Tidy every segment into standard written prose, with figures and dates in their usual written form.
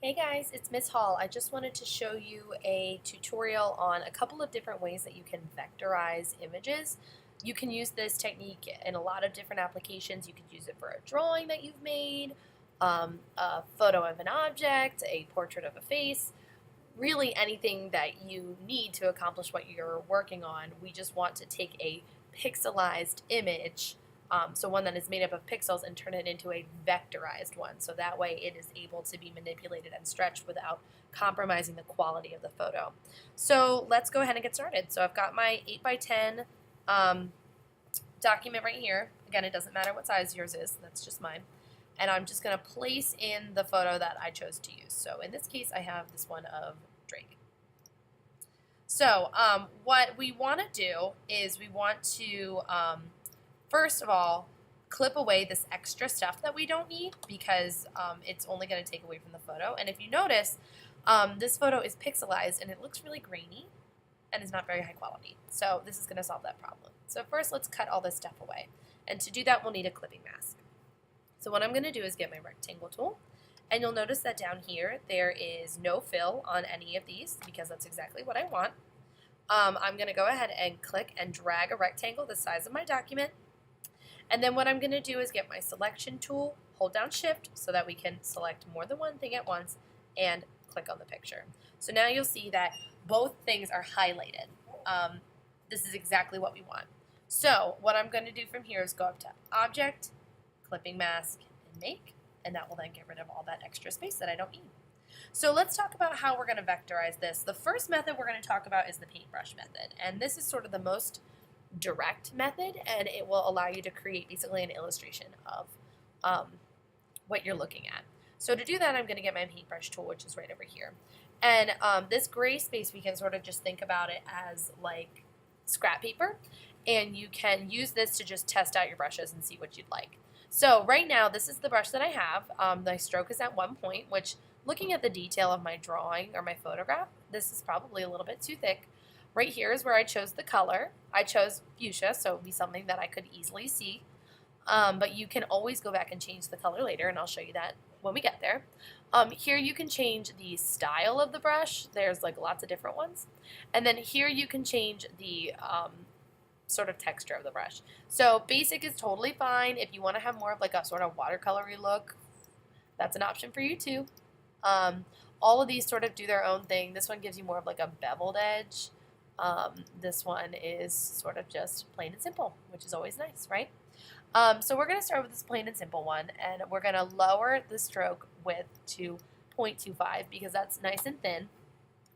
Hey guys, it's Miss Hall. I just wanted to show you a tutorial on a couple of different ways that you can vectorize images. You can use this technique in a lot of different applications. You could use it for a drawing that you've made, a photo of an object, a portrait of a face, really anything that you need to accomplish what you're working on. We just want to take a pixelized image, so one that is made up of pixels, and turn it into a vectorized one. So that way it is able to be manipulated and stretched without compromising the quality of the photo. So let's go ahead and get started. So I've got my 8x10 document right here. Again, it doesn't matter what size yours is, that's just mine. And I'm just going to place in the photo that I chose to use. So in this case, I have this one of Drake. So what we want to do is we want to, first of all, clip away this extra stuff that we don't need because it's only going to take away from the photo. And if you notice, this photo is pixelized and it looks really grainy and is not very high quality. So this is going to solve that problem. So first, let's cut all this stuff away. And to do that, we'll need a clipping mask. So what I'm going to do is get my rectangle tool, and you'll notice that down here there is no fill on any of these because that's exactly what I want. I'm going to go ahead and click and drag a rectangle the size of my document, and then what I'm going to do is get my selection tool, hold down Shift so that we can select more than one thing at once, and click on the picture. So now you'll see that both things are highlighted. This is exactly what we want. So what I'm going to do from here is go up to Object, Clipping Mask, and Make, and that will then get rid of all that extra space that I don't need. So let's talk about how we're going to vectorize this. The first method we're going to talk about is the paintbrush method, and this is sort of the most direct method, and it will allow you to create basically an illustration of what you're looking at. So to do that, I'm going to get my paintbrush tool, which is right over here. And this gray space, we can sort of just think about it as like scrap paper, and you can use this to just test out your brushes and see what you'd like. So right now, this is the brush that I have. My stroke is at 1 point, which, looking at the detail of my drawing or my photograph, this is probably a little bit too thick. Right here is where I chose the color. I chose fuchsia, so it would be something that I could easily see. But you can always go back and change the color later, and I'll show you that when we get there. Here you can change the style of the brush. There's like lots of different ones. And then here you can change the sort of texture of the brush. So basic is totally fine. If you want to have more of like a sort of watercolory look, that's an option for you too. All of these sort of do their own thing. This one gives you more of like a beveled edge. This one is sort of just plain and simple, which is always nice, right? So we're going to start with this plain and simple one, and we're going to lower the stroke width to 0.25 because that's nice and thin.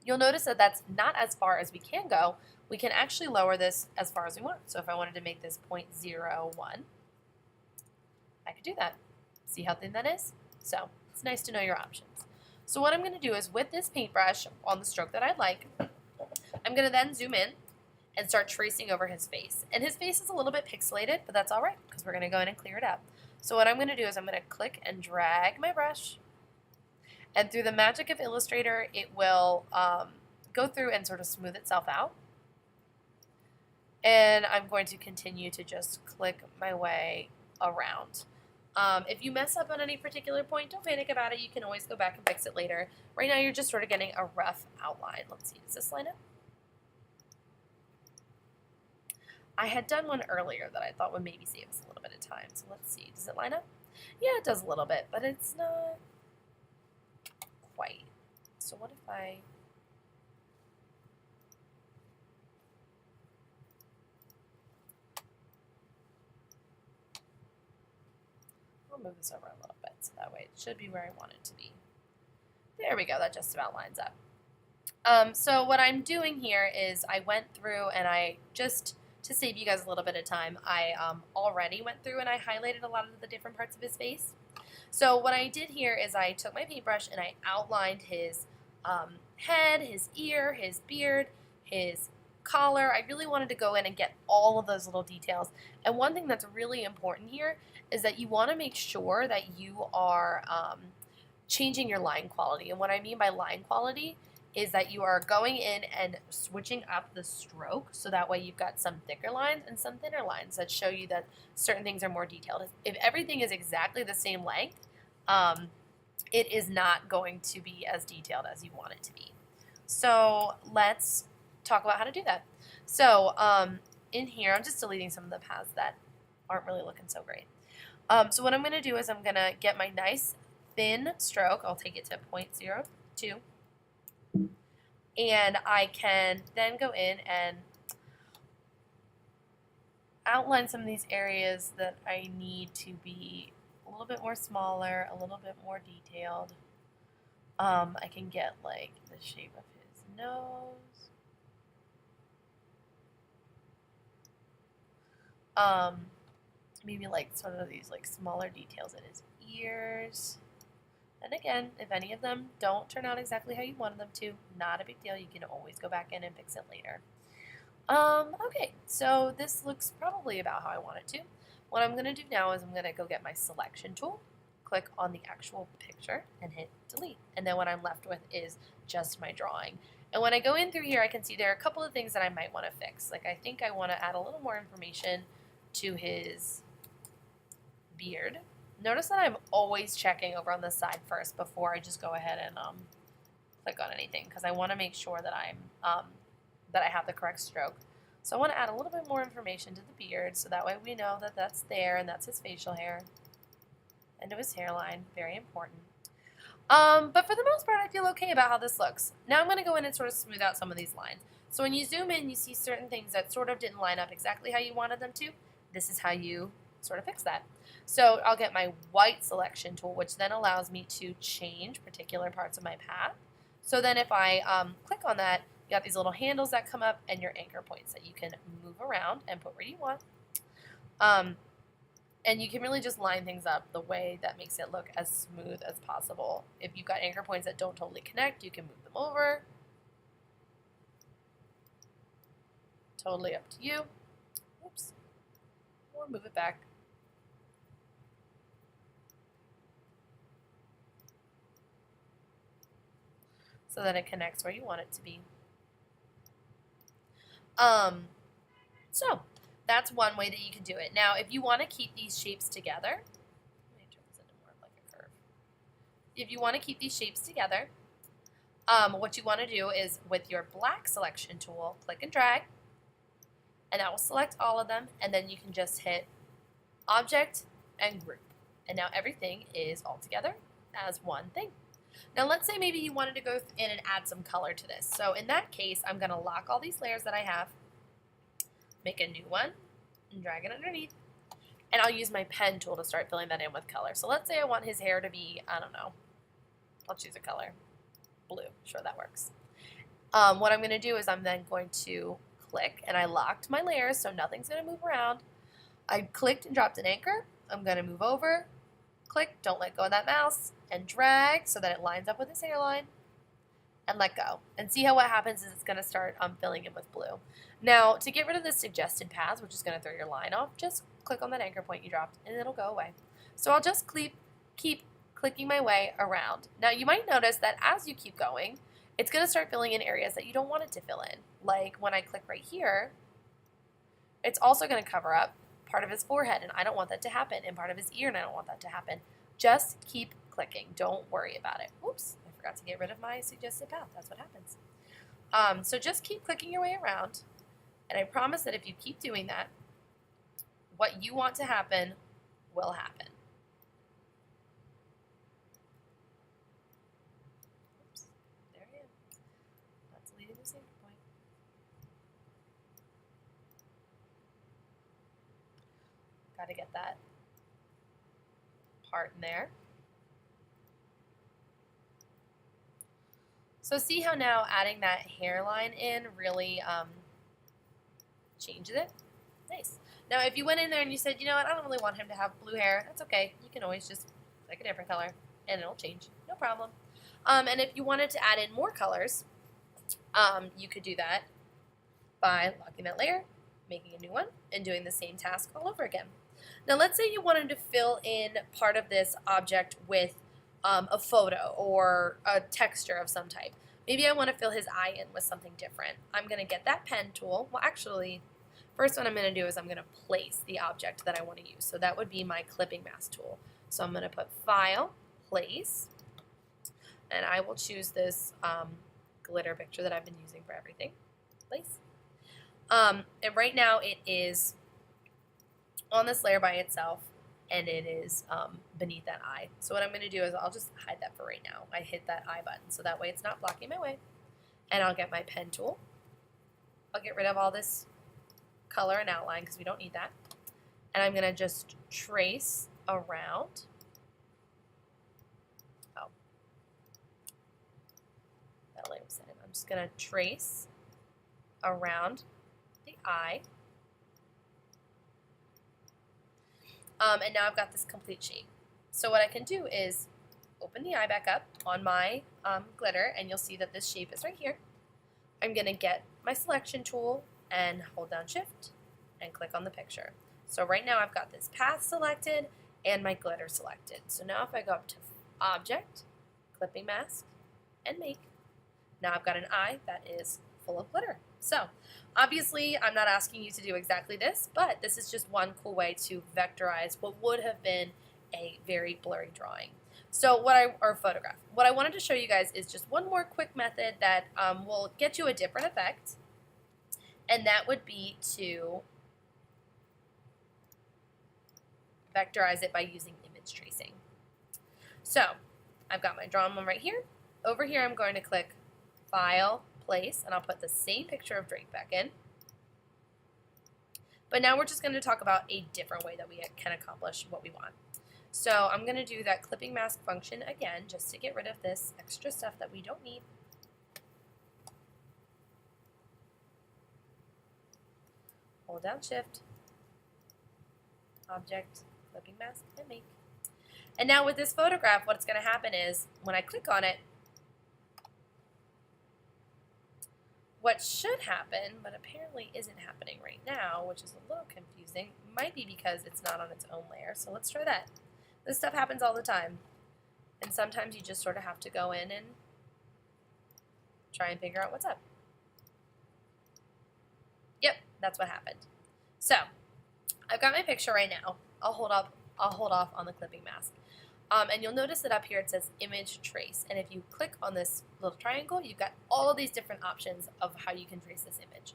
You'll notice that that's not as far as we can go. We can actually lower this as far as we want. So if I wanted to make this 0.01, I could do that. See how thin that is? So it's nice to know your options. So what I'm going to do is, with this paintbrush on the stroke that I like, I'm going to then zoom in and start tracing over his face. And his face is a little bit pixelated, but that's all right because we're going to go in and clear it up. So what I'm going to do is I'm going to click and drag my brush, and through the magic of Illustrator, it will go through and sort of smooth itself out. And I'm going to continue to just click my way around. If you mess up on any particular point, don't panic about it. You can always go back and fix it later. Right now, you're just sort of getting a rough outline. Let's see, does this line up? I had done one earlier that I thought would maybe save us a little bit of time. So let's see, does it line up? Yeah, it does a little bit, but it's not quite. So what if I'll move this over a little bit so that way it should be where I want it to be. There we go, that just about lines up. So what I'm doing here is I went through and I just, to save you guys a little bit of time, I already went through and I highlighted a lot of the different parts of his face. So what I did here is I took my paintbrush and I outlined his head, his ear, his beard, his collar. I really wanted to go in and get all of those little details. And one thing that's really important here is that you want to make sure that you are changing your line quality. And what I mean by line quality is that you are going in and switching up the stroke so that way you've got some thicker lines and some thinner lines that show you that certain things are more detailed. If everything is exactly the same length, it is not going to be as detailed as you want it to be. So let's talk about how to do that. So in here, I'm just deleting some of the paths that aren't really looking so great. So what I'm going to do is I'm going to get my nice thin stroke. I'll take it to 0.02. And I can then go in and outline some of these areas that I need to be a little bit more smaller, a little bit more detailed. I can get like the shape of his nose. Maybe like sort of these like smaller details in his ears. And again, if any of them don't turn out exactly how you wanted them to, not a big deal. You can always go back in and fix it later. Okay, so this looks probably about how I want it to. What I'm going to do now is I'm going to go get my selection tool, click on the actual picture, and hit delete. And then what I'm left with is just my drawing. And when I go in through here, I can see there are a couple of things that I might want to fix. Like I think I want to add a little more information to his beard. Notice that I'm always checking over on the side first before I just go ahead and click on anything, because I want to make sure that that I have the correct stroke. So I want to add a little bit more information to the beard, so that way we know that that's there and that's his facial hair. And to his hairline, very important. But for the most part, I feel okay about how this looks. Now I'm going to go in and sort of smooth out some of these lines. So when you zoom in, you see certain things that sort of didn't line up exactly how you wanted them to. This is how you sort of fix that. So I'll get my white selection tool, which then allows me to change particular parts of my path. So then if I click on that, you got these little handles that come up and your anchor points that you can move around and put where you want. And you can really just line things up the way that makes it look as smooth as possible. If you've got anchor points that don't totally connect, you can move them over. Totally up to you. Oops. Or move it back. So that it connects where you want it to be. So that's one way that you can do it. Now, if you want to keep these shapes together, let me turn this into more of like a curve. If you want to keep these shapes together, what you want to do is with your black selection tool, click and drag, and that will select all of them, and then you can just hit Object and Group. And now everything is all together as one thing. Now let's say maybe you wanted to go in and add some color to this. So in that case, I'm going to lock all these layers that I have, make a new one, and drag it underneath. And I'll use my pen tool to start filling that in with color. So let's say I want his hair to be, I don't know, I'll choose a color, blue, sure that works. What I'm going to do is I'm then going to click, and I locked my layers so nothing's going to move around. I clicked and dropped an anchor. I'm going to move over, click, don't let go of that mouse, and drag so that it lines up with his hairline, and let go. And see how what happens is it's going to start filling in with blue. Now, to get rid of the suggested paths, which is going to throw your line off, just click on that anchor point you dropped, and it'll go away. So I'll just keep clicking my way around. Now, you might notice that as you keep going, it's going to start filling in areas that you don't want it to fill in. Like when I click right here, it's also going to cover up part of his forehead, and I don't want that to happen, and part of his ear, and I don't want that to happen. Just keep clicking. Don't worry about it. Oops, I forgot to get rid of my suggested path. That's what happens. So just keep clicking your way around, and I promise that if you keep doing that, what you want to happen will happen. Oops, there I am. Not deleting the anchor point. Got to get that part in there. So see how now adding that hairline in really changes it? Nice. Now if you went in there and you said, you know what, I don't really want him to have blue hair, that's okay. You can always just pick a different color and it'll change. No problem. And if you wanted to add in more colors, you could do that by locking that layer, making a new one, and doing the same task all over again. Now let's say you wanted to fill in part of this object with a photo or a texture of some type. Maybe I want to fill his eye in with something different. I'm going to get that pen tool. Well, actually, first what I'm going to do is I'm going to place the object that I want to use. So that would be my clipping mask tool. So I'm going to put File, Place, And I will choose this glitter picture that I've been using for everything. Place. And right now it is on this layer by itself, and it is beneath that eye. So what I'm going to do is I'll just hide that for right now. I hit that eye button, so that way it's not blocking my way. And I'll get my pen tool. I'll get rid of all this color and outline because we don't need that. And I'm going to just trace around. Oh. That light was in. I'm just going to trace around the eye. And now I've got this complete shape. So what I can do is open the eye back up on my glitter, and you'll see that this shape is right here. I'm going to get my selection tool and hold down Shift and click on the picture. So right now I've got this path selected and my glitter selected. So now if I go up to Object, Clipping Mask, and Make, now I've got an eye that is full of glitter. So obviously I'm not asking you to do exactly this, but this is just one cool way to vectorize what would have been a very blurry drawing. So or photograph. What I wanted to show you guys is just one more quick method that will get you a different effect, and that would be to vectorize it by using image tracing. So I've got my drawn one right here. Over here I'm going to click File, Place, and I'll put the same picture of Drake back in. But now we're just going to talk about a different way that we can accomplish what we want. So I'm going to do that clipping mask function again just to get rid of this extra stuff that we don't need. Hold down Shift, Object, Clipping Mask, and Make. And now with this photograph, what's going to happen is when I click on it, what should happen, but apparently isn't happening right now, which is a little confusing, might be because it's not on its own layer. So let's try that. This stuff happens all the time. And sometimes you just sort of have to go in and try and figure out what's up. Yep, that's what happened. So I've got my picture right now. I'll hold off on the clipping mask. And you'll notice that up here it says image trace. And if you click on this little triangle, you've got all of these different options of how you can trace this image.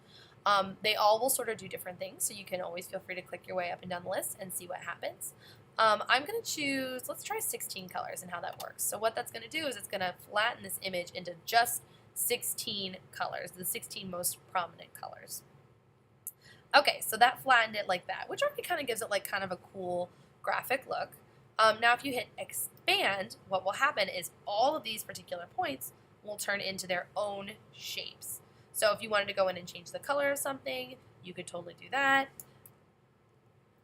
They all will sort of do different things, so you can always feel free to click your way up and down the list and see what happens. I'm going to choose, let's try 16 colors and how that works. So what that's going to do is it's going to flatten this image into just 16 colors, the 16 most prominent colors. Okay, so that flattened it like that, which already kind of gives it like kind of a cool graphic look. Now if you hit expand, what will happen is all of these particular points will turn into their own shapes. So if you wanted to go in and change the color of something, you could totally do that.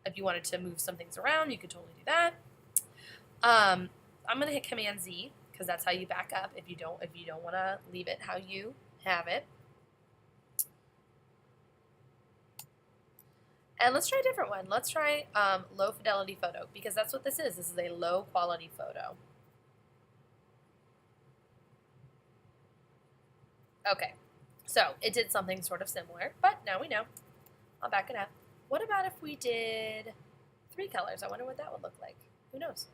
If you wanted to move some things around, you could totally do that. I'm going to hit Command Z because that's how you back up if you don't want to leave it how you have it. And let's try a different one. Let's try low fidelity photo because that's what this is. This is a low quality photo. Okay, so it did something sort of similar, but now we know. I'll back it up. What about if we did 3 colors? I wonder what that would look like. Who knows?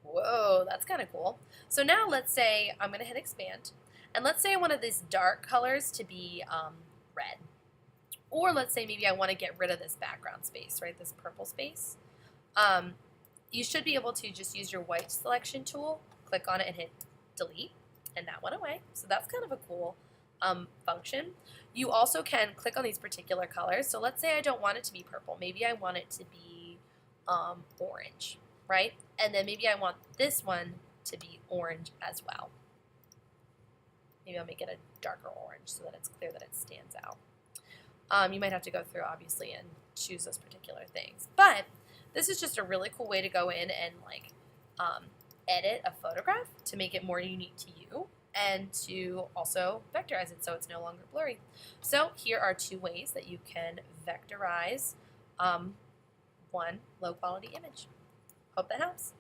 Whoa, that's kind of cool. So now let's say I'm going to hit expand. And let's say I wanted these dark colors to be red. Or let's say maybe I want to get rid of this background space, right? This purple space. You should be able to just use your white selection tool, click on it and hit delete, and that went away. So that's kind of a cool function. You also can click on these particular colors. So let's say I don't want it to be purple. Maybe I want it to be orange, right? And then maybe I want this one to be orange as well. Maybe I'll make it a darker orange so that it's clear that it stands out. You might have to go through, obviously, and choose those particular things. But this is just a really cool way to go in and like edit a photograph to make it more unique to you and to also vectorize it so it's no longer blurry. So here are 2 ways that you can vectorize one low-quality image. Hope that helps.